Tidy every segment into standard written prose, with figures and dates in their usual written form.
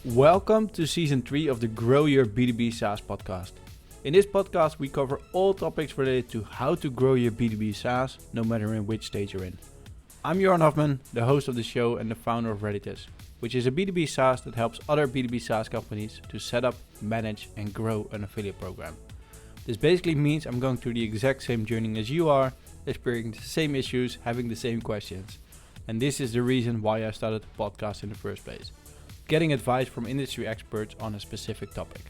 Welcome to Season 3 of the Grow Your B2B SaaS podcast. In this podcast, we cover all topics related to how to grow your B2B SaaS, no matter in which stage you're in. I'm Joran Hoffman, the host of the show and the founder of Redditus, which is a B2B SaaS that helps other B2B SaaS companies to set up, manage, and grow an affiliate program. This basically means I'm going through the exact same journey as you are, experiencing the same issues, having the same questions. And this is the reason why I started the podcast in the first place. Getting advice from industry experts on a specific topic.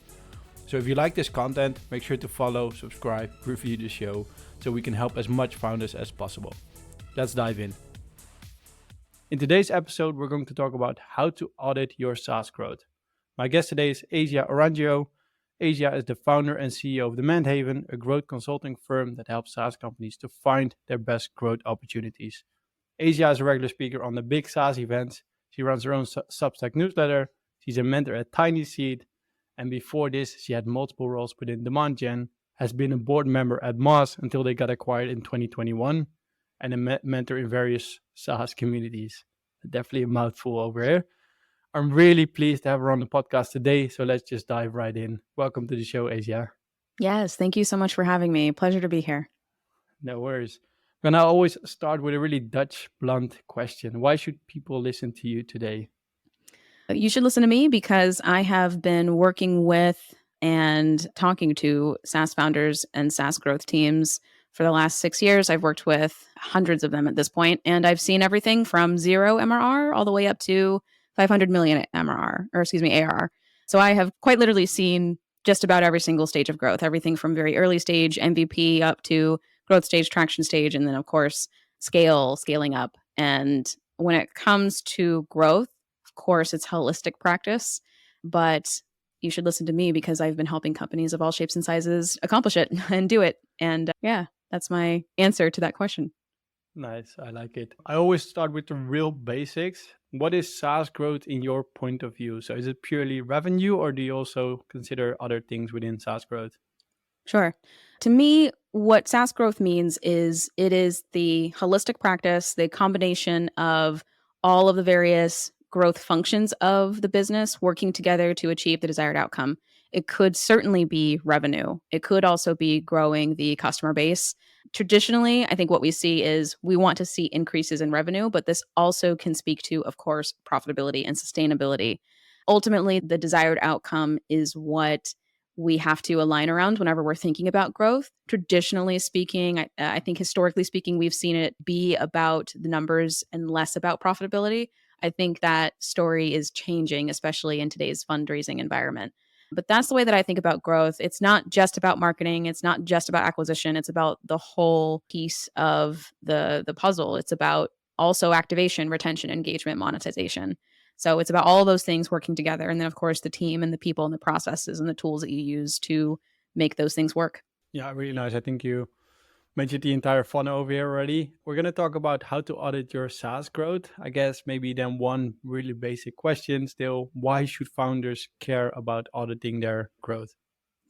So if you like this content, make sure to follow, subscribe, review the show so we can help as much founders as possible. Let's dive in. In today's episode, we're going to talk about how to audit your SaaS growth. My guest today is Asia Orangio. Asia is the founder and CEO of DemandMaven, a growth consulting firm that helps SaaS companies to find their best growth opportunities. Asia is a regular speaker on the big SaaS events. She runs her own Substack newsletter. She's a mentor at Tiny Seed. And before this, she had multiple roles within Demand Gen, has been a board member at Moz until they got acquired in 2021, and a mentor in various SaaS communities. Definitely a mouthful over here. I'm really pleased to have her on the podcast today, so let's just dive right in. Welcome to the show, Asia. Yes, thank you so much for having me. Pleasure to be here. No worries. And I always start with a really Dutch blunt question. Why should people listen to you today? You should listen to me because I have been working with and talking to SaaS founders and SaaS growth teams for the last 6 years. I've worked with hundreds of them at this point, and I've seen everything from 0 MRR all the way up to 500 million ARR. So I have quite literally seen just about every single stage of growth, everything from very early stage MVP up to growth stage, traction stage, and then of course, scaling up. And when it comes to growth, of course, it's holistic practice, but you should listen to me because I've been helping companies of all shapes and sizes accomplish it and do it. And that's my answer to that question. Nice. I like it. I always start with the real basics. What is SaaS growth in your point of view? So is it purely revenue, or do you also consider other things within SaaS growth? Sure. To me, what SaaS growth means is it is the holistic practice, the combination of all of the various growth functions of the business working together to achieve the desired outcome. It could certainly be revenue. It could also be growing the customer base. Traditionally, I think what we see is we want to see increases in revenue, but this also can speak to, of course, profitability and sustainability. Ultimately, the desired outcome is what we have to align around whenever we're thinking about growth. Traditionally speaking, I think historically speaking, we've seen it be about the numbers and less about profitability. I think that story is changing, especially in today's fundraising environment. But that's the way that I think about growth. It's not just about marketing. It's not just about acquisition. It's about the whole piece of the puzzle. It's about also activation, retention, engagement, monetization. So it's about all those things working together. And then, of course, the team and the people and the processes and the tools that you use to make those things work. Yeah, really nice. I think you mentioned the entire funnel over here already. We're going to talk about how to audit your SaaS growth. I guess maybe then one really basic question still, why should founders care about auditing their growth?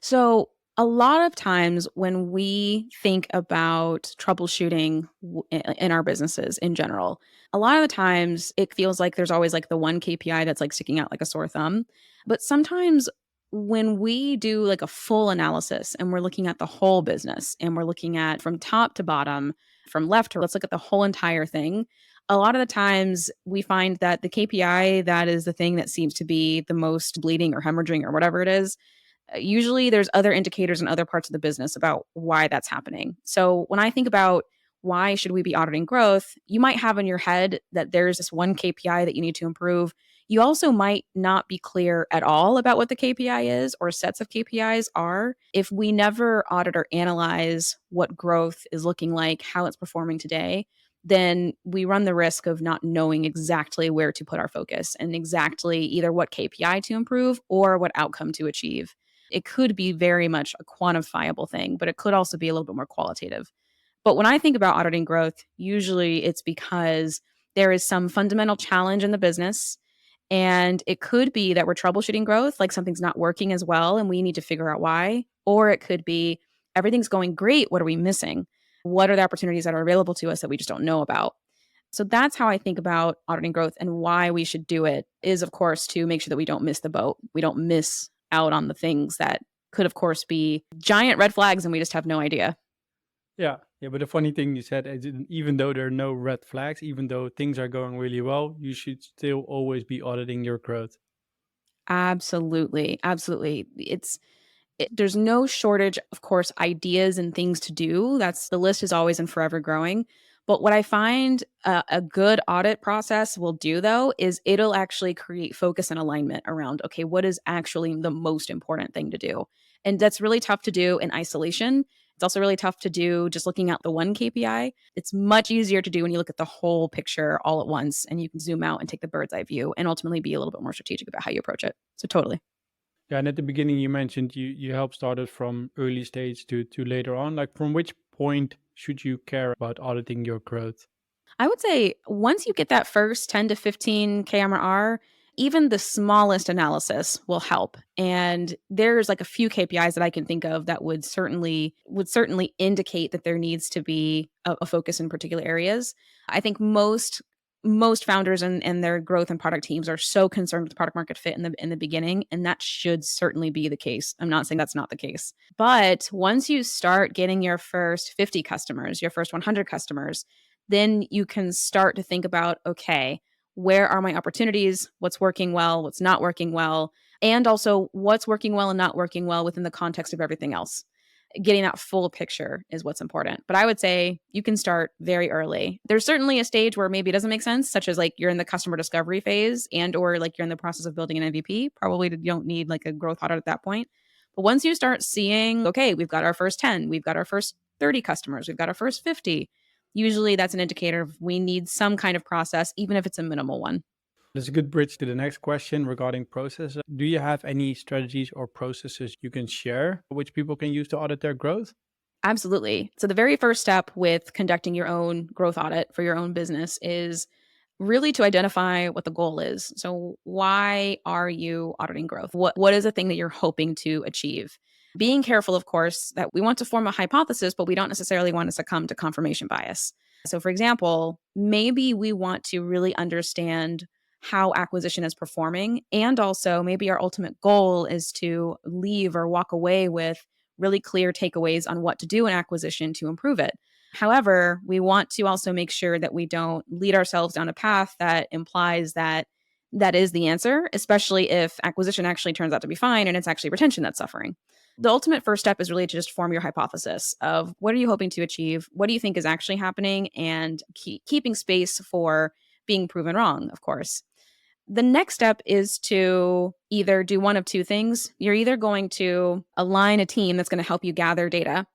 So a lot of times when we think about troubleshooting in our businesses in general, a lot of the times it feels like there's always like the one KPI that's like sticking out like a sore thumb. But sometimes when we do like a full analysis and we're looking at the whole business and we're looking at from top to bottom, from left to let's look at the whole entire thing. A lot of the times we find that the KPI that is the thing that seems to be the most bleeding or hemorrhaging or whatever it is. Usually there's other indicators in other parts of the business about why that's happening. So when I think about why should we be auditing growth, you might have in your head that there's this one KPI that you need to improve. You also might not be clear at all about what the KPI is or sets of KPIs are. If we never audit or analyze what growth is looking like, how it's performing today, then we run the risk of not knowing exactly where to put our focus and exactly either what KPI to improve or what outcome to achieve. It could be very much a quantifiable thing, but it could also be a little bit more qualitative. But when I think about auditing growth, usually it's because there is some fundamental challenge in the business. And it could be that we're troubleshooting growth, like something's not working as well and we need to figure out why. Or it could be everything's going great. What are we missing? What are the opportunities that are available to us that we just don't know about? So that's how I think about auditing growth, and why we should do it is, of course, to make sure that we don't miss the boat. We don't miss out on the things that could, of course, be giant red flags and we just have no idea. Yeah, yeah. But the funny thing you said is, even though there are no red flags, even though things are going really well, you should still always be auditing your growth. Absolutely. Absolutely. There's no shortage, of course, ideas and things to do. The list is always and forever growing. But what I find a good audit process will do, though, is it'll actually create focus and alignment around, okay, what is actually the most important thing to do? And that's really tough to do in isolation. It's also really tough to do just looking at the one KPI. It's much easier to do when you look at the whole picture all at once, and you can zoom out and take the bird's eye view and ultimately be a little bit more strategic about how you approach it. So, totally. Yeah, and at the beginning you mentioned you help starters from early stage to later on. Like, from which point should you care about auditing your growth? I would say once you get that first 10 to 15 KMR, even the smallest analysis will help. And there's like a few KPIs that I can think of that would certainly indicate that there needs to be a focus in particular areas. I think most founders and their growth and product teams are so concerned with product market fit in the beginning, and that should certainly be the case. I'm not saying that's not the case. But once you start getting your first 50 customers, your first 100 customers, then you can start to think about, okay, where are my opportunities? What's working well? What's not working well? And also, what's working well and not working well within the context of everything else? Getting that full picture is what's important. But I would say you can start very early. There's certainly a stage where maybe it doesn't make sense, such as like you're in the customer discovery phase and or like you're in the process of building an MVP. Probably you don't need like a growth audit at that point. But once you start seeing, okay, we've got our first 10, we've got our first 30 customers, we've got our first 50, usually that's an indicator of we need some kind of process, even if it's a minimal one. That's a good bridge to the next question regarding processes. Do you have any strategies or processes you can share which people can use to audit their growth? Absolutely. So the very first step with conducting your own growth audit for your own business is really to identify what the goal is. So why are you auditing growth? What is the thing that you're hoping to achieve? Being careful, of course, that we want to form a hypothesis, but we don't necessarily want to succumb to confirmation bias. So for example, maybe we want to really understand how acquisition is performing, and also maybe our ultimate goal is to leave or walk away with really clear takeaways on what to do in acquisition to improve it. However, we want to also make sure that we don't lead ourselves down a path that implies that that is the answer, especially if acquisition actually turns out to be fine and it's actually retention that's suffering. The ultimate first step is really to just form your hypothesis of what are you hoping to achieve? What do you think is actually happening? And keeping space for being proven wrong, of course. The next step is to either do one of two things. You're either going to align a team that's going to help you gather data,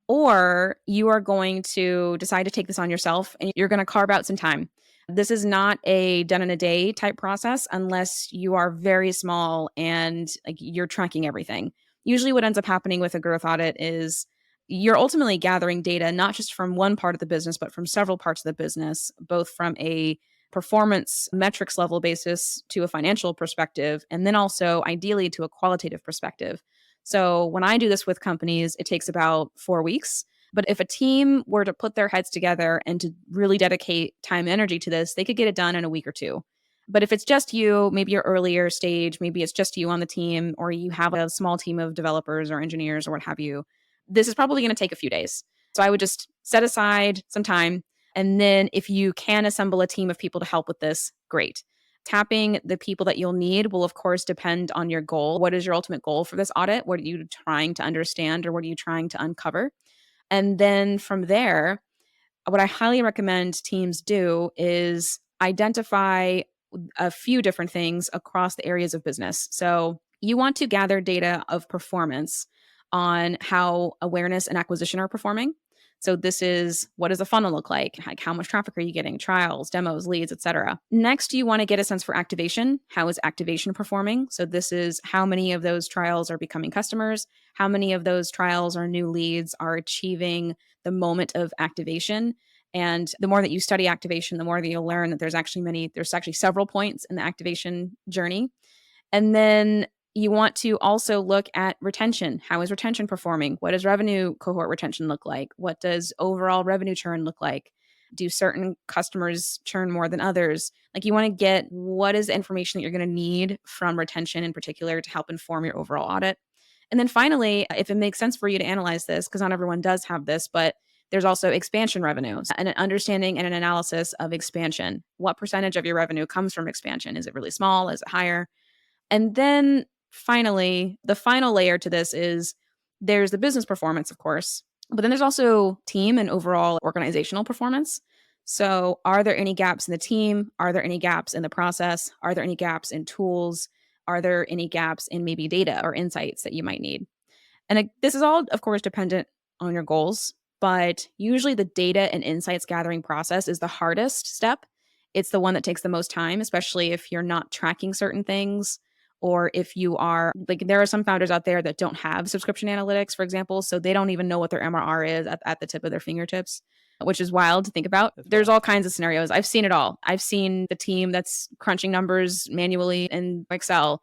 or you are going to decide to take this on yourself and you're going to carve out some time. This is not a done in a day type process unless you are very small and like you're tracking everything. Usually what ends up happening with a growth audit is you're ultimately gathering data not just from one part of the business but from several parts of the business, both from a performance metrics level basis to a financial perspective, and then also ideally to a qualitative perspective. So when I do this with companies, it takes about 4 weeks. But if a team were to put their heads together and to really dedicate time and energy to this, they could get it done in a week or two. But if it's just you, maybe you're earlier stage, maybe it's just you on the team, or you have a small team of developers or engineers or what have you, this is probably going to take a few days. So I would just set aside some time. And then if you can assemble a team of people to help with this, great. Tapping the people that you'll need will, of course, depend on your goal. What is your ultimate goal for this audit? What are you trying to understand or what are you trying to uncover? And then from there, what I highly recommend teams do is identify a few different things across the areas of business. So you want to gather data of performance on how awareness and acquisition are performing. So this is, what does a funnel look like how much traffic are you getting, trials, demos, leads, etc. Next, you want to get a sense for activation. How is activation performing? So this is how many of those trials are becoming customers, how many of those trials or new leads are achieving the moment of activation. And the more that you study activation, the more that you'll learn that there's actually several points in the activation journey. And then you want to also look at retention. How is retention performing? What does revenue cohort retention look like? What does overall revenue churn look like? Do certain customers churn more than others? Like, you want to get what is the information that you're going to need from retention in particular to help inform your overall audit. And then finally, if it makes sense for you to analyze this, because not everyone does have this, but there's also expansion revenues and an understanding and an analysis of expansion. What percentage of your revenue comes from expansion? Is it really small? Is it higher? And then finally, the final layer to this is there's the business performance, of course, but then there's also team and overall organizational performance. So, are there any gaps in the team? Are there any gaps in the process? Are there any gaps in tools? Are there any gaps in maybe data or insights that you might need? And this is all, of course, dependent on your goals, but usually the data and insights gathering process is the hardest step. It's the one that takes the most time, especially if you're not tracking certain things, or if you are like, there are some founders out there that don't have subscription analytics, for example, so they don't even know what their MRR is at the tip of their fingertips, which is wild to think about. That's There's wild. all kinds of scenarios. I've seen it all. I've seen the team that's crunching numbers manually in Excel,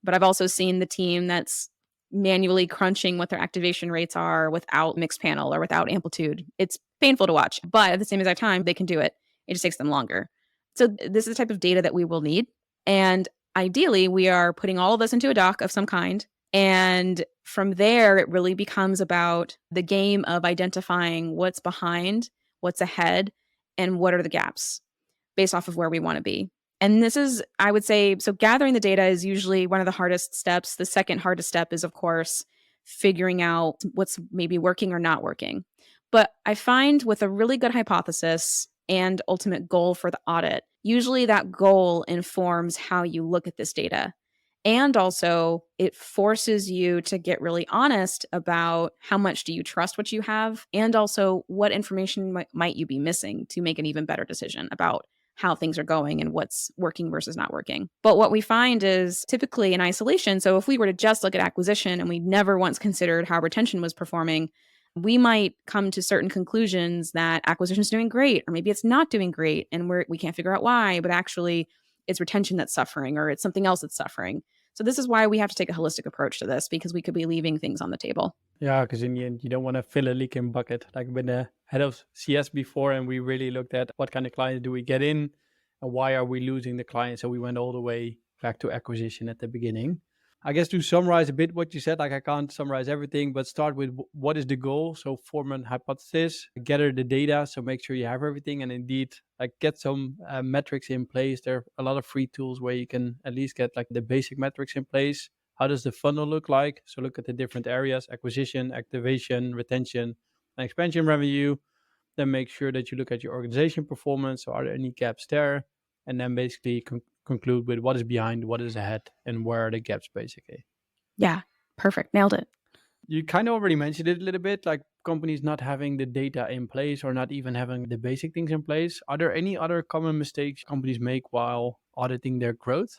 but I've also seen the team that's manually crunching what their activation rates are without mixed panel or without amplitude. It's painful to watch, but at the same exact time, they can do it. It just takes them longer. So this is the type of data that we will need. And ideally, we are putting all of this into a doc of some kind. And from there, it really becomes about the game of identifying what's behind, what's ahead, and what are the gaps based off of where we want to be. And this is, I would say, so gathering the data is usually one of the hardest steps. The second hardest step is, of course, figuring out what's maybe working or not working. But I find with a really good hypothesis and ultimate goal for the audit, usually that goal informs how you look at this data. And also, it forces you to get really honest about how much do you trust what you have, and also what information might you be missing to make an even better decision about how things are going and what's working versus not working. But what we find is typically in isolation. So if we were to just look at acquisition and we never once considered how retention was performing, we might come to certain conclusions that acquisition is doing great, or maybe it's not doing great, and we can't figure out why, but actually it's retention that's suffering, or it's something else that's suffering. So this is why we have to take a holistic approach to this, because we could be leaving things on the table. Yeah, because in the end, you don't want to fill a leaking bucket. Like I've been the head of CS before, and we really looked at what kind of clients do we get in and why are we losing the client. So we went all the way back to acquisition at the beginning. I guess to summarize a bit what you said, like I can't summarize everything, but start with what is the goal. So form an hypothesis, gather the data. So make sure you have everything, and indeed like get some metrics in place. There are a lot of free tools where you can at least get like the basic metrics in place. How does the funnel look like? So look at the different areas: acquisition, activation, retention, and expansion revenue. Then make sure that you look at your organization performance. So are there any gaps there? And then basically conclude with what is behind, what is ahead, and where are the gaps basically. Yeah, perfect. Nailed it. You kind of already mentioned it a little bit, like companies not having the data in place or not even having the basic things in place. Are there any other common mistakes companies make while auditing their growth?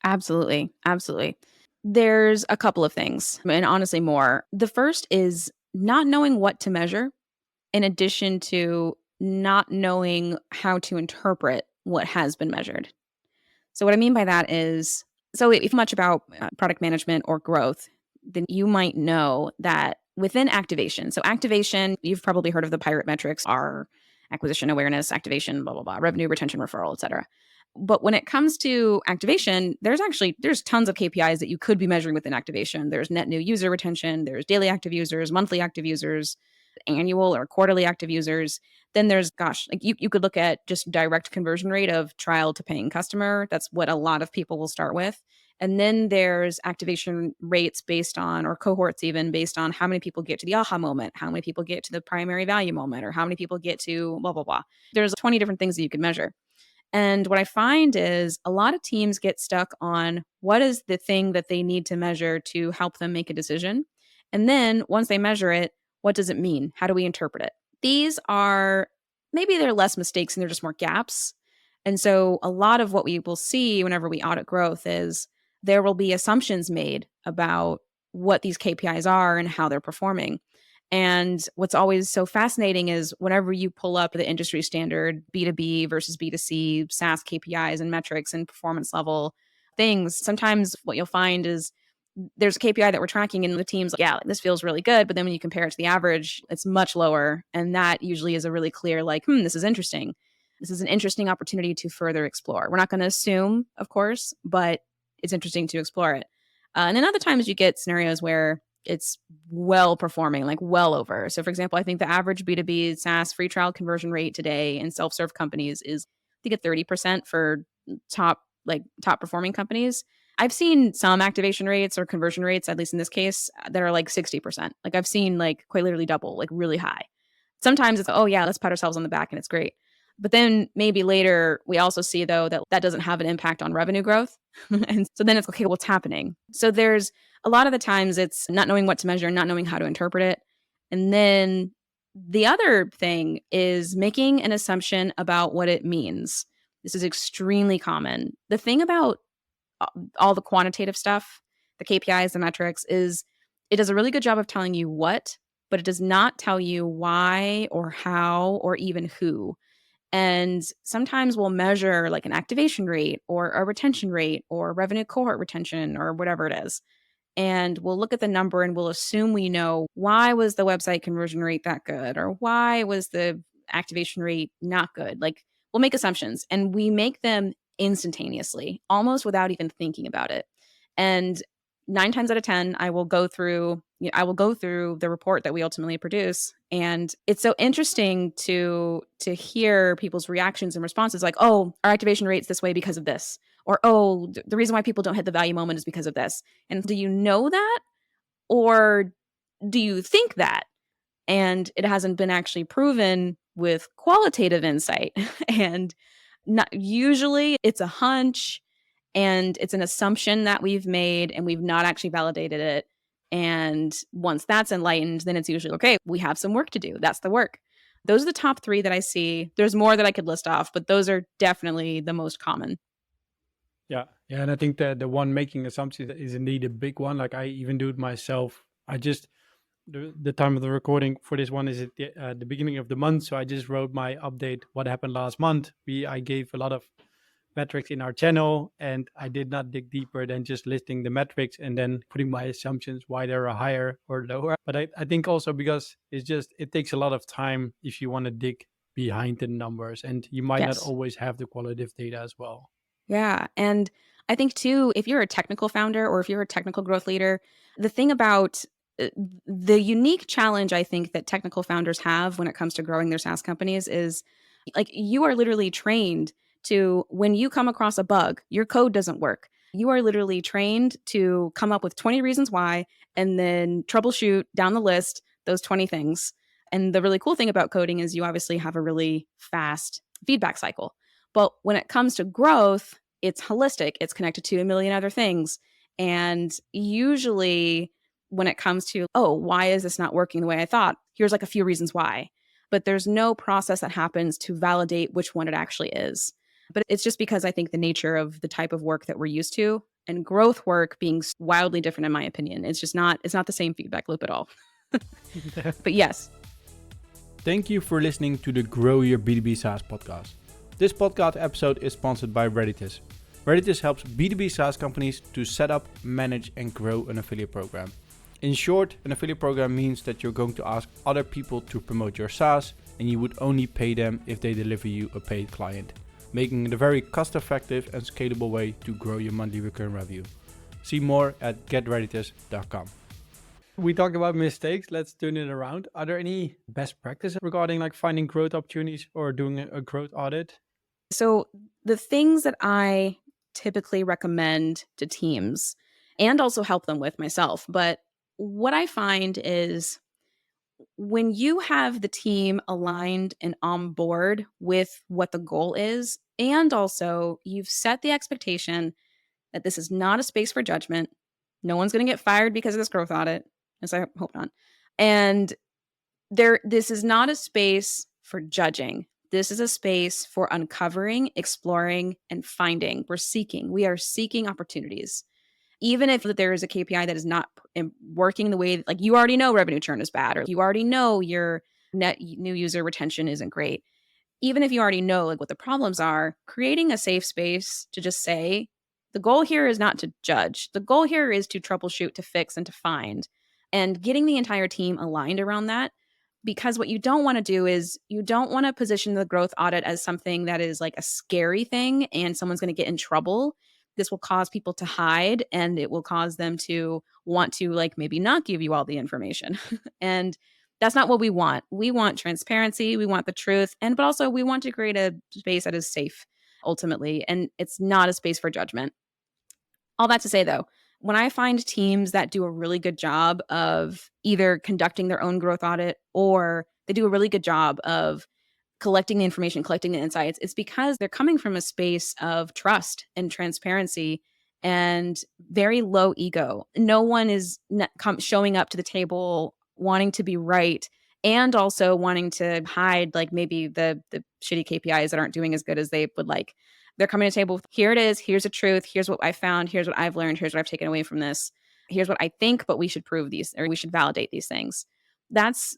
Absolutely. Absolutely. There's a couple of things, and honestly more. The first is not knowing what to measure, in addition to not knowing how to interpret what has been measured. So, what I mean by that is, so if much about product management or growth, then you might know that within activation, so activation, you've probably heard of the pirate metrics are acquisition, awareness, activation, blah, blah, blah, revenue, retention, referral, et cetera. But when it comes to activation, there's tons of KPIs that you could be measuring within activation. There's net new user retention, there's daily active users, monthly active users, annual or quarterly active users. Then there's, like you could look at just direct conversion rate of trial to paying customer. That's what a lot of people will start with. And then there's activation rates based on, or cohorts even based on how many people get to the aha moment, how many people get to the primary value moment, or how many people get to blah, blah, blah. There's 20 different things that you could measure. And what I find is a lot of teams get stuck on what is the thing that they need to measure to help them make a decision. And then once they measure it, what does it mean? How do we interpret it? These are, maybe they're less mistakes and they're just more gaps. And so a lot of what we will see whenever we audit growth is there will be assumptions made about what these KPIs are and how they're performing. And what's always so fascinating is whenever you pull up the industry standard B2B versus B2C, SaaS KPIs and metrics and performance level things, sometimes what you'll find is there's a KPI that we're tracking and the team's like, yeah, this feels really good. But then when you compare it to the average, it's much lower. And that usually is a really clear, like, this is interesting. This is an interesting opportunity to further explore. We're not going to assume, of course, but it's interesting to explore it. And then other times you get scenarios where it's well performing, like well over. So for example, I think the average B2B SaaS free trial conversion rate today in self-serve companies is, I think, at 30% for top performing companies. I've seen some activation rates or conversion rates, at least in this case, that are like 60%. Like I've seen like quite literally double, like really high. Sometimes it's, oh yeah, let's pat ourselves on the back and it's great. But then maybe later we also see though that doesn't have an impact on revenue growth. And so then it's okay, what's happening? So there's a lot of the times it's not knowing what to measure, not knowing how to interpret it. And then the other thing is making an assumption about what it means. This is extremely common. The thing about all the quantitative stuff, the KPIs, the metrics, is it does a really good job of telling you what, but it does not tell you why or how or even who. And sometimes we'll measure like an activation rate or a retention rate or revenue cohort retention or whatever it is. And we'll look at the number and we'll assume we know why was the website conversion rate that good or why was the activation rate not good. Like we'll make assumptions and we make them instantaneously, almost without even thinking about it. And 9 times out of 10, I will go through the report that we ultimately produce. And it's so interesting to hear people's reactions and responses like, oh, our activation rate's this way because of this. Or, oh, the reason why people don't hit the value moment is because of this. And do you know that? Or do you think that? And it hasn't been actually proven with qualitative insight. And not usually it's a hunch and it's an assumption that we've made and we've not actually validated it. And once that's enlightened, then it's usually, okay, we have some work to do. That's the work. Those are the top 3 that I see. There's more that I could list off, but those are definitely the most common. Yeah. And I think that the one making assumptions is indeed a big one. Like I even do it myself. The time of the recording for this one is at the beginning of the month. So I just wrote my update, what happened last month. I gave a lot of metrics in our channel and I did not dig deeper than just listing the metrics and then putting my assumptions why they're higher or lower. But I think also because it takes a lot of time if you want to dig behind the numbers and you might not always have the qualitative data as well. Yeah. And I think too, if you're a technical founder or if you're a technical growth leader, the thing about the unique challenge I think that technical founders have when it comes to growing their SaaS companies is like you are literally trained to, when you come across a bug, your code doesn't work. You are literally trained to come up with 20 reasons why and then troubleshoot down the list those 20 things. And the really cool thing about coding is you obviously have a really fast feedback cycle. But when it comes to growth, it's holistic. It's connected to a million other things. And usually when it comes to, oh, why is this not working the way I thought? Here's like a few reasons why. But there's no process that happens to validate which one it actually is. But it's just because I think the nature of the type of work that we're used to and growth work being wildly different, in my opinion. It's not the same feedback loop at all. But yes. Thank you for listening to the Grow Your B2B SaaS podcast. This podcast episode is sponsored by Redditus. Redditus helps B2B SaaS companies to set up, manage, and grow an affiliate program. In short, an affiliate program means that you're going to ask other people to promote your SaaS, and you would only pay them if they deliver you a paid client, making it a very cost-effective and scalable way to grow your monthly recurring revenue. See more at getredditus.com. We talked about mistakes. Let's turn it around. Are there any best practices regarding like finding growth opportunities or doing a growth audit? So the things that I typically recommend to teams and also help them with myself, but what I find is when you have the team aligned and on board with what the goal is, and also you've set the expectation that this is not a space for judgment. No one's going to get fired because of this growth audit. As I hope not. And this is not a space for judging. This is a space for uncovering, exploring, and finding. We are seeking opportunities. Even if there is a KPI that is not working the way, like you already know revenue churn is bad, or you already know your net new user retention isn't great. Even if you already know like what the problems are, creating a safe space to just say, The goal here is not to judge. The goal here is to troubleshoot, to fix, and to find. And getting the entire team aligned around that, because what you don't want to do is you don't want to position the growth audit as something that is like a scary thing and someone's going to get in trouble. This will cause people to hide, and it will cause them to want to like maybe not give you all the information. And that's not what we want. We want transparency, we want the truth, but also we want to create a space that is safe ultimately, and it's not a space for judgment. All that to say though, when I find teams that do a really good job of either conducting their own growth audit or they do a really good job of collecting the information, collecting the insights, it's because they're coming from a space of trust and transparency and very low ego. No one is showing up to the table wanting to be right and also wanting to hide like maybe the shitty KPIs that aren't doing as good as they would like. They're coming to the table with, here it is, here's the truth, here's what I found, here's what I've learned, here's what I've taken away from this, here's what I think, but we should prove these, or we should validate these things. That's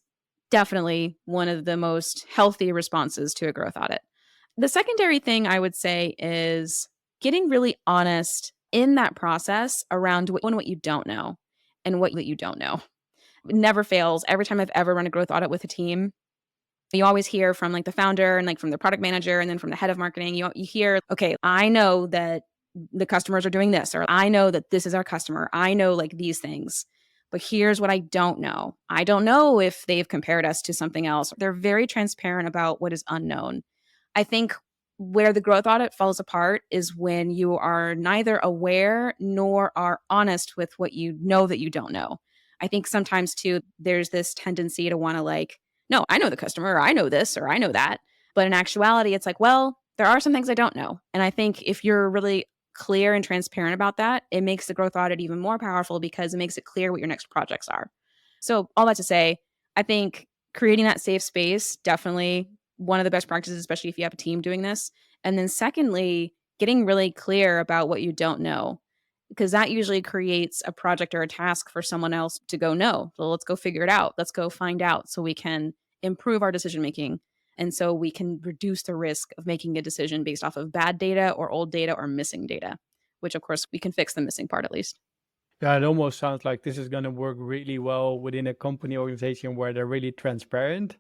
definitely one of the most healthy responses to a growth audit. The secondary thing I would say is getting really honest in that process around what you don't know and what you don't know. It never fails. Every time I've ever run a growth audit with a team, you always hear from like the founder and like from the product manager and then from the head of marketing, you hear, okay, I know that the customers are doing this, or I know that this is our customer. I know like these things, but here's what I don't know. I don't know if they've compared us to something else. They're very transparent about what is unknown. I think where the growth audit falls apart is when you are neither aware nor are honest with what you know that you don't know. I think sometimes too, there's this tendency to want to like, no, I know the customer, or I know this, or I know that. But in actuality, it's like, well, there are some things I don't know. And I think if you're really clear and transparent about that, it makes the growth audit even more powerful because it makes it clear what your next projects are. So all that to say, I think creating that safe space, definitely one of the best practices, especially if you have a team doing this. And then secondly, getting really clear about what you don't know, because that usually creates a project or a task for someone else to go, no, well, let's go figure it out. Let's go find out so we can improve our decision making. And so we can reduce the risk of making a decision based off of bad data or old data or missing data, which of course we can fix the missing part at least. Yeah, it almost sounds like this is going to work really well within a company organization where they're really transparent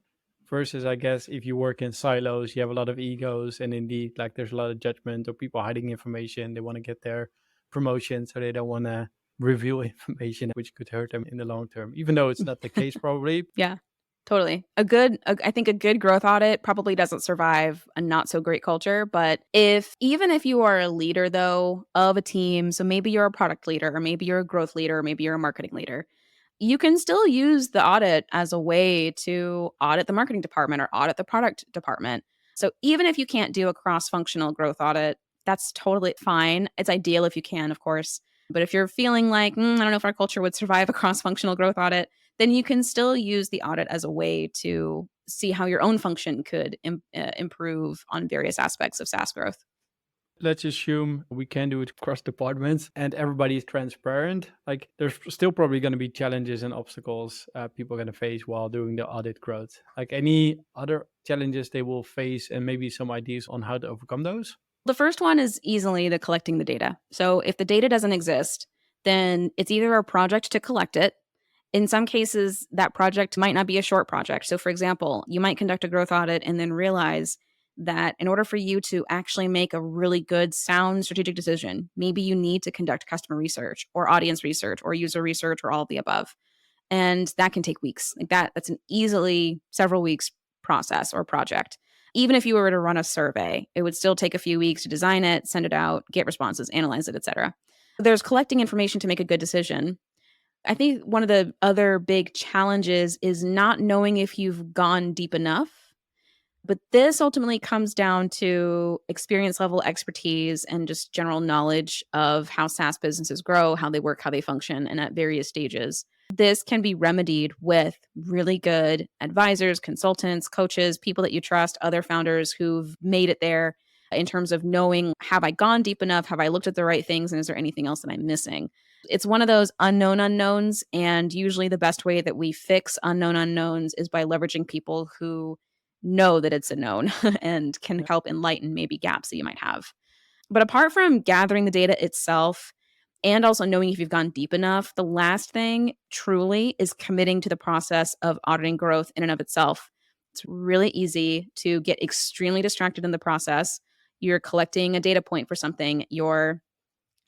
versus, I guess, if you work in silos, you have a lot of egos and indeed like there's a lot of judgment or people hiding information. They want to get their promotion, so they don't want to reveal information which could hurt them in the long term, even though it's not the case probably. Yeah, totally. I think a good growth audit probably doesn't survive a not so great culture. But even if you are a leader though of a team, so maybe you're a product leader or maybe you're a growth leader or maybe you're a marketing leader, you can still use the audit as a way to audit the marketing department or audit the product department. So even if you can't do a cross-functional growth audit, that's totally fine. It's ideal if you can, of course. But if you're feeling like, I don't know if our culture would survive a cross-functional growth audit, then you can still use the audit as a way to see how your own function could improve on various aspects of SaaS growth. Let's assume we can do it across departments and everybody is transparent. Like there's still probably going to be challenges and obstacles people are going to face while doing the audit growth. Like any other challenges they will face and maybe some ideas on how to overcome those? The first one is easily the collecting the data. So if the data doesn't exist, then it's either a project to collect it. In some cases, that project might not be a short project. So for example, you might conduct a growth audit and then realize that in order for you to actually make a really good, sound strategic decision, maybe you need to conduct customer research or audience research or user research or all of the above. And that can take weeks. Like that's an easily several weeks process or project. Even if you were to run a survey, it would still take a few weeks to design it, send it out, get responses, analyze it, etc. There's collecting information to make a good decision. I think one of the other big challenges is not knowing if you've gone deep enough. But this ultimately comes down to experience level expertise and just general knowledge of how SaaS businesses grow, how they work, how they function, and at various stages. This can be remedied with really good advisors, consultants, coaches, people that you trust, other founders who've made it there in terms of knowing, have I gone deep enough? Have I looked at the right things? And is there anything else that I'm missing? It's one of those unknown unknowns. And usually the best way that we fix unknown unknowns is by leveraging people who know that it's a known and can help enlighten maybe gaps that you might have. But apart from gathering the data itself and also knowing if you've gone deep enough, the last thing truly is committing to the process of auditing growth in and of itself. It's really easy to get extremely distracted in the process. You're collecting a data point for something, you're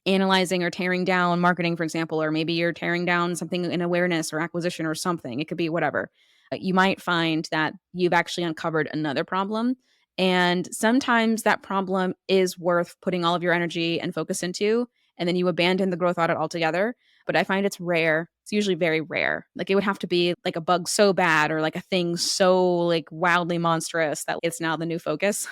analyzing or tearing down marketing, for example, or maybe you're tearing down something in awareness or acquisition or something. It could be whatever. You might find that you've actually uncovered another problem. And sometimes that problem is worth putting all of your energy and focus into, and then you abandon the growth audit altogether. But I find it's rare. It's usually very rare. Like it would have to be like a bug so bad or like a thing so like wildly monstrous that it's now the new focus.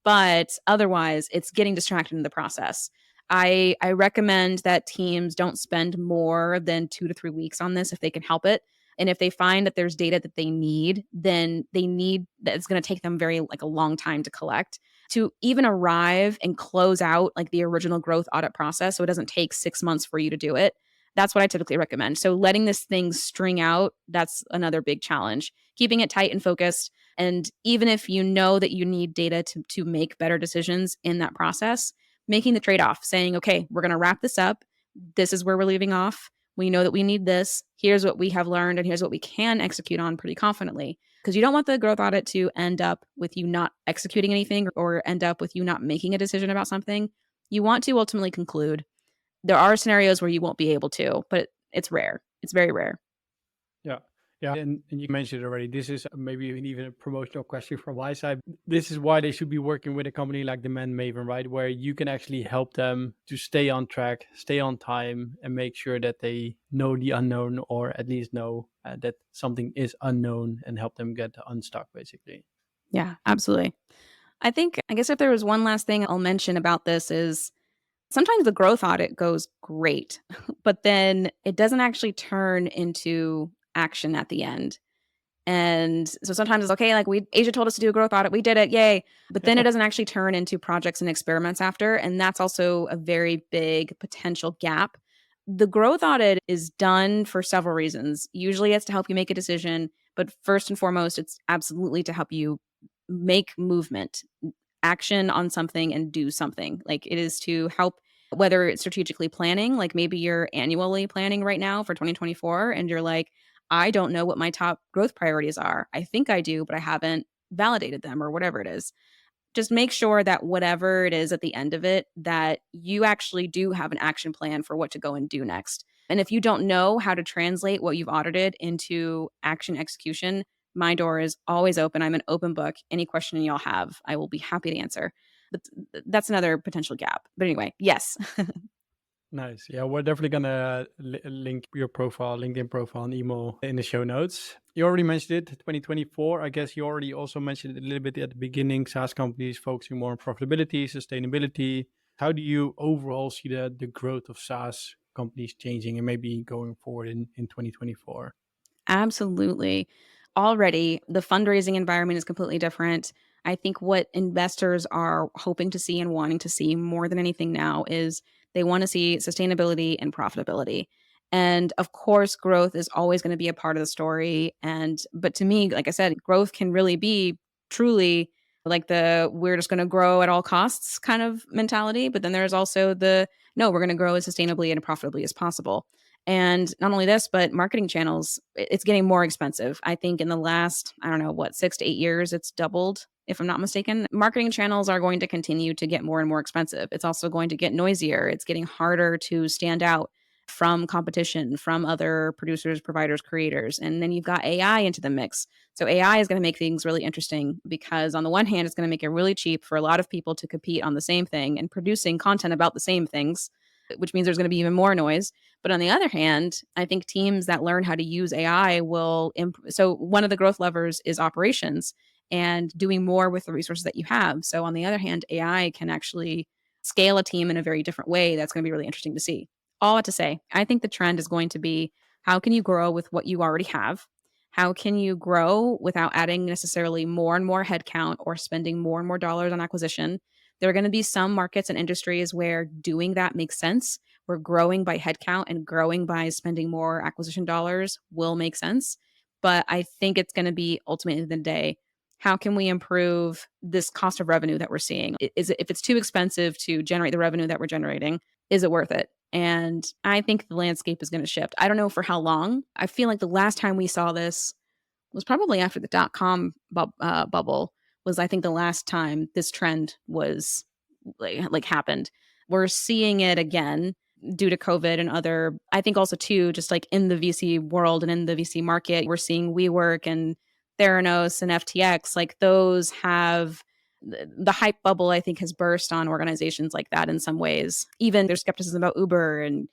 But otherwise, it's getting distracted in the process. I recommend that teams don't spend more than 2 to 3 weeks on this if they can help it. And if they find that there's data that they need, then they need that it's going to take them very like a long time to collect to even arrive and close out like the original growth audit process. So it doesn't take 6 months for you to do it. That's what I typically recommend. So letting this thing string out, that's another big challenge. Keeping it tight and focused. And even if you know that you need data to make better decisions in that process, making the trade-off, saying, okay, we're going to wrap this up. This is where we're leaving off. We know that we need this. Here's what we have learned, and here's what we can execute on pretty confidently. Because you don't want the growth audit to end up with you not executing anything or end up with you not making a decision about something. You want to ultimately conclude. There are scenarios where you won't be able to, but it's rare. It's very rare. Yeah. Yeah. And you mentioned it already. This is maybe even a promotional question from my side. This is why they should be working with a company like DemandMaven, right? Where you can actually help them to stay on track, stay on time, and make sure that they know the unknown, or at least know that something is unknown, and help them get unstuck, basically. Yeah, absolutely. I guess if there was one last thing I'll mention about this is sometimes the growth audit goes great, but then it doesn't actually turn into action at the end. And so sometimes it's okay, like Asia told us to do a growth audit, we did it, yay. But then it doesn't actually turn into projects and experiments after. And that's also a very big potential gap. The growth audit is done for several reasons. Usually it's to help you make a decision, but first and foremost, it's absolutely to help you make movement, action on something and do something. Like it is to help whether it's strategically planning, like maybe you're annually planning right now for 2024 and you're like, I don't know what my top growth priorities are. I think I do, but I haven't validated them or whatever it is. Just make sure that whatever it is at the end of it, that you actually do have an action plan for what to go and do next. And if you don't know how to translate what you've audited into action execution, my door is always open. I'm an open book. Any question y'all have, I will be happy to answer. But that's another potential gap. But anyway, yes. Nice. Yeah, we're definitely gonna link your profile, LinkedIn profile, and email in the show notes. You already mentioned it, 2024. I guess you already also mentioned it a little bit at the beginning. SaaS companies focusing more on profitability, sustainability. How do you overall see the growth of SaaS companies changing and maybe going forward in 2024? Absolutely. Already, the fundraising environment is completely different. I think what investors are hoping to see and wanting to see more than anything now is they want to see sustainability and profitability. And of course, growth is always going to be a part of the story. But to me, like I said, growth can really be truly like the we're just going to grow at all costs kind of mentality. But then there's also the no, we're going to grow as sustainably and profitably as possible. And not only this, but marketing channels, it's getting more expensive. I think in the last, I don't know, 6 to 8 years, it's doubled, if I'm not mistaken. Marketing channels are going to continue to get more and more expensive. It's also going to get noisier. It's getting harder to stand out from competition, from other producers, providers, creators. And then you've got AI into the mix. So AI is going to make things really interesting because on the one hand, it's going to make it really cheap for a lot of people to compete on the same thing and producing content about the same things, which means there's going to be even more noise. But on the other hand, I think teams that learn how to use AI will. So one of the growth levers is operations and doing more with the resources that you have. So on the other hand, AI can actually scale a team in a very different way. That's going to be really interesting to see. All that to say, I think the trend is going to be how can you grow with what you already have? How can you grow without adding necessarily more and more headcount or spending more and more dollars on acquisition? There are going to be some markets and industries where doing that makes sense, where growing by headcount and growing by spending more acquisition dollars will make sense. But I think it's going to be ultimately the day, how can we improve this cost of revenue that we're seeing? If it's too expensive to generate the revenue that we're generating, is it worth it? And I think the landscape is going to shift. I don't know for how long. I feel like the last time we saw this was probably after the dot-com bubble was, I think, the last time this trend was like happened. We're seeing it again due to COVID and other, I think also too, just like in the VC world and in the VC market, we're seeing WeWork and Theranos and FTX, like those have the hype bubble, I think, has burst on organizations like that in some ways. Even there's skepticism about Uber. And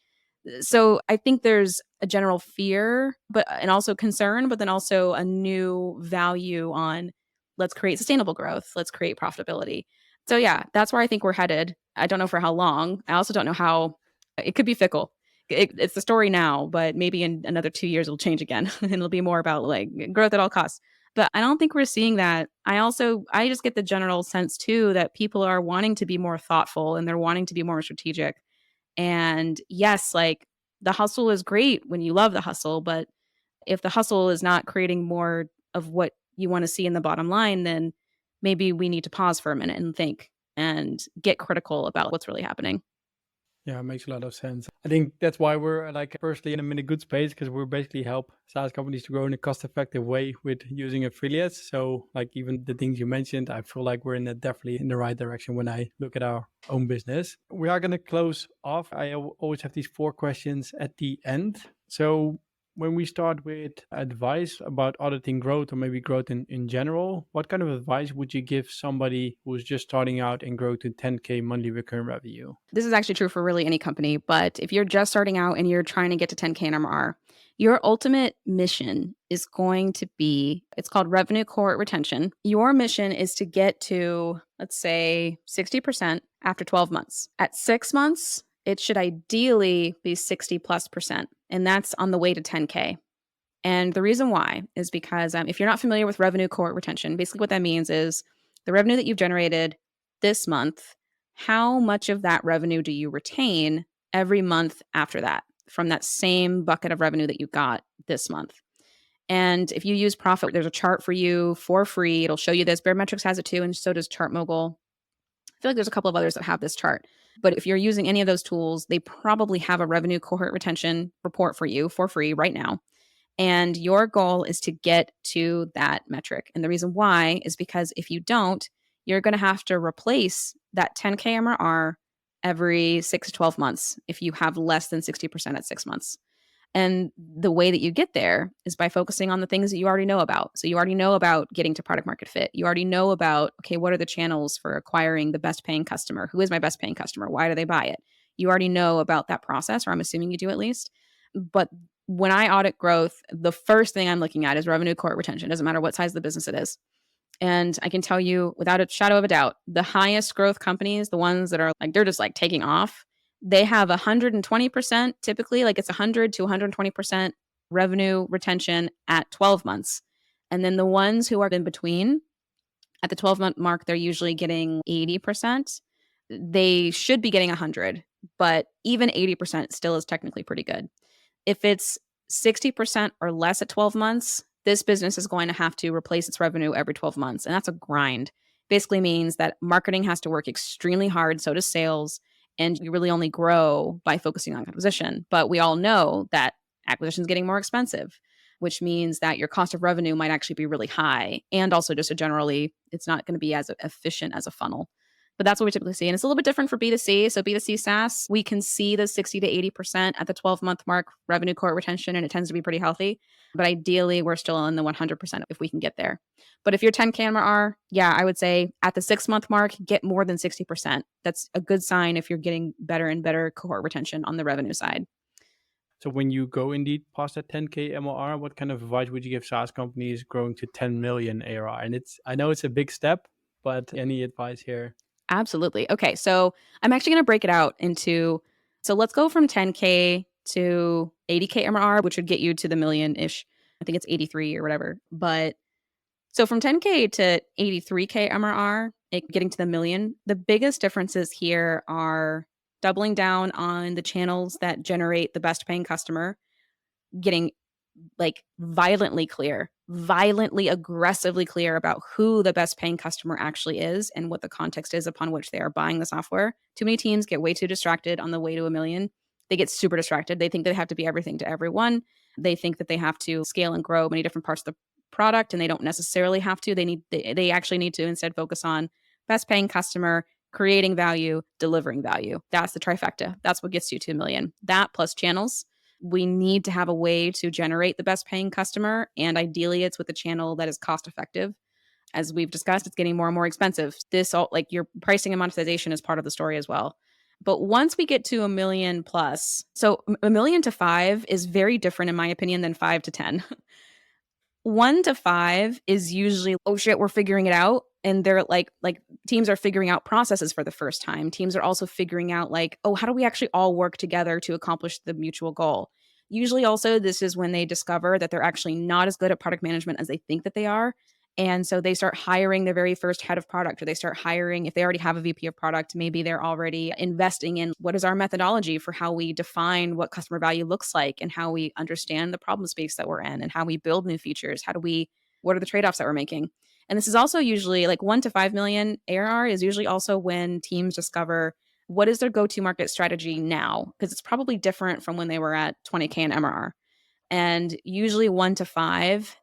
so I think there's a general fear, and also concern, but then also a new value on let's create sustainable growth, let's create profitability. So yeah, that's where I think we're headed. I don't know for how long. I also don't know how. It could be fickle. It's the story now, but maybe in another 2 years it'll change again and it'll be more about like growth at all costs. But I don't think we're seeing that. I just get the general sense too that people are wanting to be more thoughtful and they're wanting to be more strategic. And yes, like the hustle is great when you love the hustle, but if the hustle is not creating more of what you want to see in the bottom line, then maybe we need to pause for a minute and think and get critical about what's really happening. Yeah, it makes a lot of sense. I think that's why we're like personally in a good space, because we're basically help SaaS companies to grow in a cost-effective way with using affiliates. So like even the things you mentioned, I feel like we're definitely in the right direction when I look at our own business. We are going to close off. I always have these 4 questions at the end. So when we start with advice about auditing growth or maybe growth in general, what kind of advice would you give somebody who's just starting out and grow to 10K monthly recurring revenue? This is actually true for really any company, but if you're just starting out and you're trying to get to 10K in MRR, your ultimate mission is going to be, it's called revenue cohort retention. Your mission is to get to, let's say, 60% after 12 months. At 6 months, it should ideally be 60+%. And that's on the way to 10K. And the reason why is because if you're not familiar with revenue cohort retention, basically what that means is the revenue that you've generated this month, how much of that revenue do you retain every month after that from that same bucket of revenue that you got this month? And if you use Profit, there's a chart for you for free. It'll show you this. Baremetrics has it too, and so does ChartMogul. I feel like there's a couple of others that have this chart. But if you're using any of those tools, they probably have a revenue cohort retention report for you for free right now. And your goal is to get to that metric. And the reason why is because if you don't, you're going to have to replace that 10K MRR every 6 to 12 months if you have less than 60% at 6 months. And the way that you get there is by focusing on the things that you already know about. So you already know about getting to product market fit. You already know about, okay, what are the channels for acquiring the best paying customer? Who is my best paying customer? Why do they buy it? You already know about that process, or I'm assuming you do at least. But when I audit growth, the first thing I'm looking at is revenue cohort retention. Doesn't matter what size the business it is. And I can tell you without a shadow of a doubt, the highest growth companies, the ones that are like, they're just like taking off, they have 120%, typically, like it's 100 to 120% revenue retention at 12 months. And then the ones who are in between, at the 12-month mark, they're usually getting 80%. They should be getting 100, but even 80% still is technically pretty good. If it's 60% or less at 12 months, this business is going to have to replace its revenue every 12 months. And that's a grind. Basically means that marketing has to work extremely hard. So does sales. And you really only grow by focusing on acquisition. But we all know that acquisition is getting more expensive, which means that your cost of revenue might actually be really high. And also just generally, it's not going to be as efficient as a funnel. But that's what we typically see. And it's a little bit different for B2C. So B2C SaaS, we can see the 60 to 80% at the 12-month mark revenue cohort retention, and it tends to be pretty healthy. But ideally, we're still in the 100% if we can get there. But if you're 10K MRR, yeah, I would say at the 6-month mark, get more than 60%. That's a good sign if you're getting better and better cohort retention on the revenue side. So when you go indeed past that 10K MRR, what kind of advice would you give SaaS companies growing to 10 million ARR? And I know it's a big step, but any advice here? Absolutely. Okay, so I'm actually going to break it out into, so let's go from 10K to 80K MRR, which would get you to the million-ish. I think it's 83 or whatever. But so from 10K to 83K MRR, getting to the million, the biggest differences here are doubling down on the channels that generate the best paying customer, getting like violently aggressively clear about who the best paying customer actually is and what the context is upon which they are buying the software. Too many teams get way too distracted on the way to a million. They get super distracted. They think they have to be everything to everyone. They think that they have to scale and grow many different parts of the product, and they don't necessarily have to. They actually need to instead focus on best paying customer, creating value, delivering value. That's the trifecta. That's what gets you to a million. That plus channels. We need to have a way to generate the best paying customer, and ideally it's with a channel that is cost effective. As we've discussed, it's getting more and more expensive. This all, like, your pricing and monetization is part of the story as well. But once we get to a million plus, so a million to 5 is very different in my opinion than 5 to 10. 1 to 5 is usually, oh shit, we're figuring it out. And they're like teams are figuring out processes for the first time. Teams are also figuring out like, oh, how do we actually all work together to accomplish the mutual goal? Usually also this is when they discover that they're actually not as good at product management as they think that they are. And so they start hiring their very first head of product, or they start hiring, if they already have a VP of product, maybe they're already investing in what is our methodology for how we define what customer value looks like and how we understand the problem space that we're in and how we build new features. What are the trade-offs that we're making? And this is also usually like 1 to 5 million ARR is usually also when teams discover what is their go-to market strategy now, because it's probably different from when they were at 20K in MRR. And usually 1 to 5,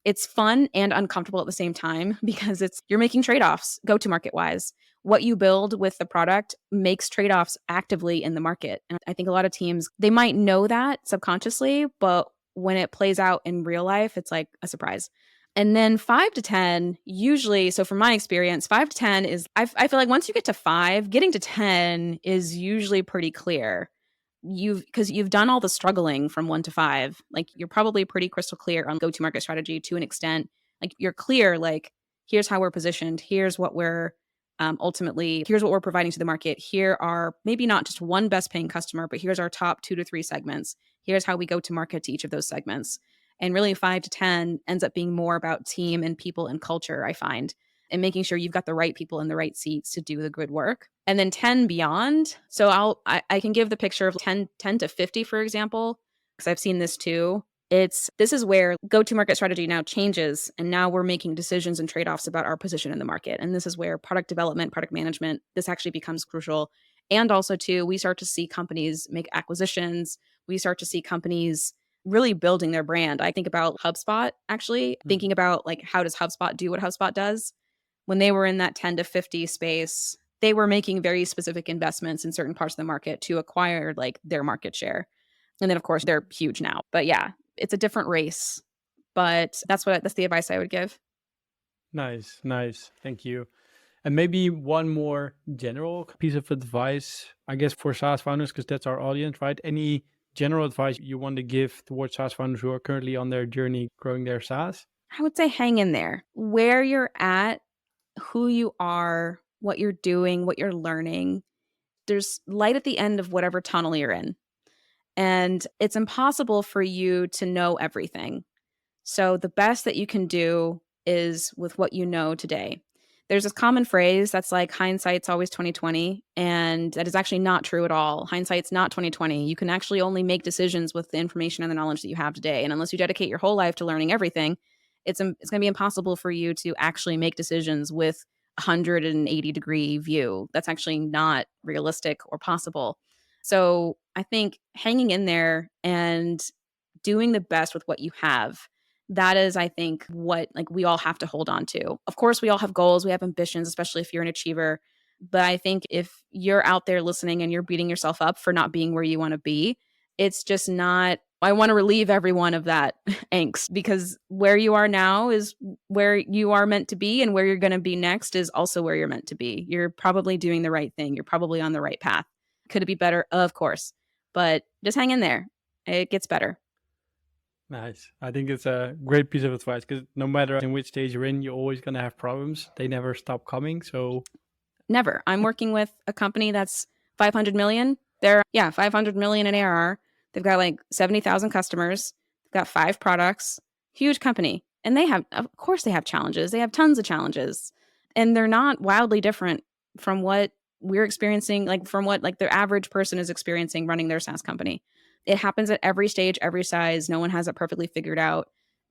it's fun and uncomfortable at the same time because you're making trade-offs go-to-market wise. What you build with the product makes trade-offs actively in the market. And I think a lot of teams, they might know that subconsciously, but when it plays out in real life, it's like a surprise. And then 5 to 10, usually, so from my experience, 5 to 10 is, I feel like once you get to 5, getting to 10 is usually pretty clear. Because you've done all the struggling from 1 to 5, like you're probably pretty crystal clear on go-to-market strategy to an extent. Like you're clear, like here's how we're positioned, here's what we're here's what we're providing to the market. Here are maybe not just one best paying customer, but here's our top 2 to 3 segments. Here's how we go to market to each of those segments. And really 5 to 10 ends up being more about team and people and culture, I find, and making sure you've got the right people in the right seats to do the good work. And then 10 beyond. So I can give the picture of 10 to 50, for example, because I've seen this too. This is where go-to-market strategy now changes, and now we're making decisions and trade-offs about our position in the market. And this is where product development, product management, this actually becomes crucial. And also too, we start to see companies make acquisitions. We start to see companies really building their brand. I think about HubSpot, actually, thinking about like, how does HubSpot do what HubSpot does? When they were in that 10 to 50 space, they were making very specific investments in certain parts of the market to acquire like their market share. And then of course they're huge now. But yeah, it's a different race. But that's the advice I would give. Nice. Thank you. And maybe one more general piece of advice, I guess, for SaaS founders, because that's our audience, right? Any general advice you want to give towards SaaS founders who are currently on their journey growing their SaaS? I would say hang in there. Where you're at, who you are, what you're doing, what you're learning. There's light at the end of whatever tunnel you're in. And it's impossible for you to know everything. So the best that you can do is with what you know today. There's this common phrase that's like hindsight's always 2020, and that is actually not true at all. Hindsight's not 2020. You can actually only make decisions with the information and the knowledge that you have today. And unless you dedicate your whole life to learning everything, it's going to be impossible for you to actually make decisions with a 180-degree view. That's actually not realistic or possible. So I think hanging in there and doing the best with what you have, that is, I think, what like we all have to hold on to. Of course, we all have goals, we have ambitions, especially if you're an achiever. But I think if you're out there listening and you're beating yourself up for not being where you want to be, it's just not, I want to relieve everyone of that angst, because where you are now is where you are meant to be, and where you're going to be next is also where you're meant to be. You're probably doing the right thing. You're probably on the right path. Could it be better? Of course. But just hang in there. It gets better. Nice. I think it's a great piece of advice, because no matter in which stage you're in, you're always going to have problems. They never stop coming. So never. I'm working with a company that's 500 million. They're 500 million in ARR. They've got like 70,000 customers. They've got 5 products. Huge company. And of course they have challenges. They have tons of challenges. And they're not wildly different from what we're experiencing, like from what like the average person is experiencing running their SaaS company. It happens at every stage, every size. No one has it perfectly figured out.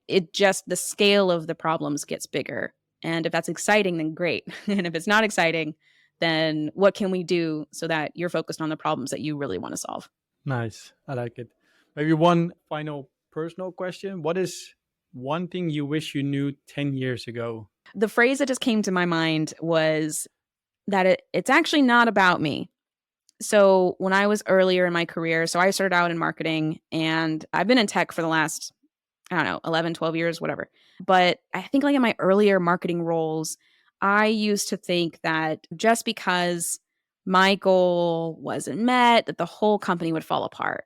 It just, the scale of the problems gets bigger. And if that's exciting, then great. And if it's not exciting, then what can we do so that you're focused on the problems that you really want to solve? Nice. I like it. Maybe one final personal question. What is one thing you wish you knew 10 years ago? The phrase that just came to my mind was that it's actually not about me. So when I was earlier in my career, so I started out in marketing and I've been in tech for the last, I don't know, 11, 12 years, whatever. But I think like in my earlier marketing roles, I used to think that just because my goal wasn't met, that the whole company would fall apart.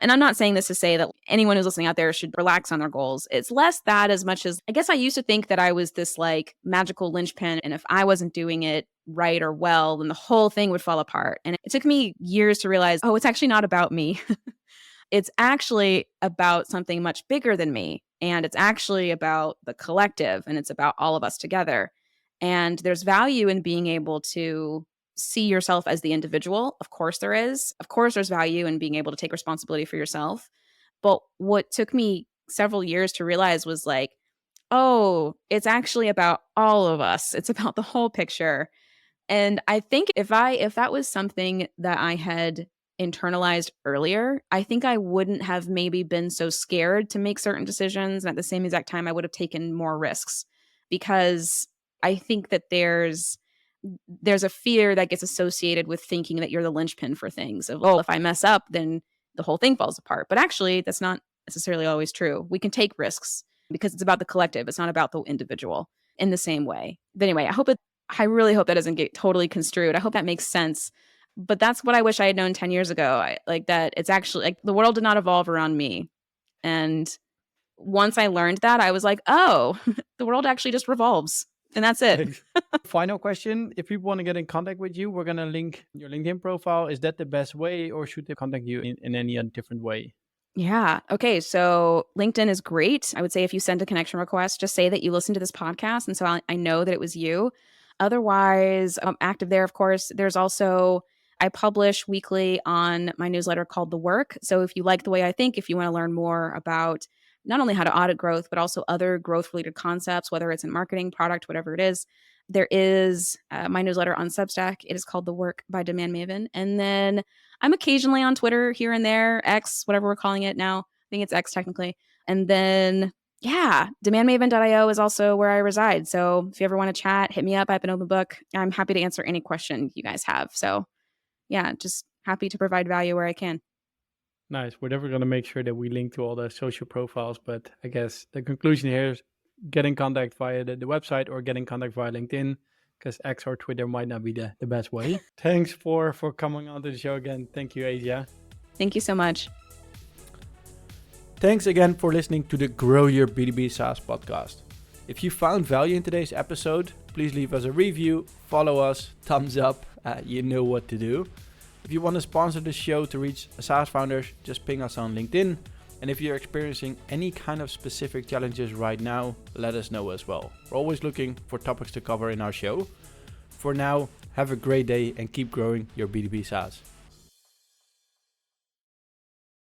And I'm not saying this to say that anyone who's listening out there should relax on their goals. It's less that as much as I guess I used to think that I was this like magical linchpin. And if I wasn't doing it right or well, then the whole thing would fall apart. And it took me years to realize, oh, it's actually not about me. It's actually about something much bigger than me. And it's actually about the collective and it's about all of us together. And there's value in being able to see yourself as the individual. Of course there is. Of course there's value in being able to take responsibility for yourself. But what took me several years to realize was like, oh, it's actually about all of us. It's about the whole picture. And I think if that was something that I had internalized earlier, I think I wouldn't have maybe been so scared to make certain decisions. And at the same exact time, I would have taken more risks because I think that there's a fear that gets associated with thinking that you're the linchpin for things of, oh, if I mess up, then the whole thing falls apart. But actually, that's not necessarily always true. We can take risks because it's about the collective. It's not about the individual in the same way. But anyway, I really hope that doesn't get totally construed. I hope that makes sense. But that's what I wish I had known 10 years ago. Like that it's actually like the world did not evolve around me. And once I learned that, I was like, oh, the world actually just revolves. And that's it. Final question. If people want to get in contact with you, we're going to link your LinkedIn profile. Is that the best way or should they contact you in any different way? Yeah. Okay. So LinkedIn is great. I would say if you send a connection request, just say that you listened to this podcast. And so I know that it was you. Otherwise, I'm active there, of course. There's also, I publish weekly on my newsletter called The Work. So if you like the way I think, if you want to learn more about not only how to audit growth, but also other growth-related concepts, whether it's in marketing, product, whatever it is, there is my newsletter on Substack. It is called The Work by DemandMaven. And then I'm occasionally on Twitter here and there, X, whatever we're calling it now. I think it's X technically. And then, yeah, demandmaven.io is also where I reside. So if you ever want to chat, hit me up. I have an open book. I'm happy to answer any question you guys have. So yeah, just happy to provide value where I can. Nice. We're definitely going to make sure that we link to all the social profiles. But I guess the conclusion here is get in contact via the website or get in contact via LinkedIn because X or Twitter might not be the best way. Thanks for coming on to the show again. Thank you, Asia. Thank you so much. Thanks again for listening to the Grow Your B2B SaaS podcast. If you found value in today's episode, please leave us a review, follow us, thumbs up, you know what to do. If you want to sponsor the show to reach SaaS founders, just ping us on LinkedIn. And if you're experiencing any kind of specific challenges right now, let us know as well. We're always looking for topics to cover in our show. For now, have a great day and keep growing your B2B SaaS.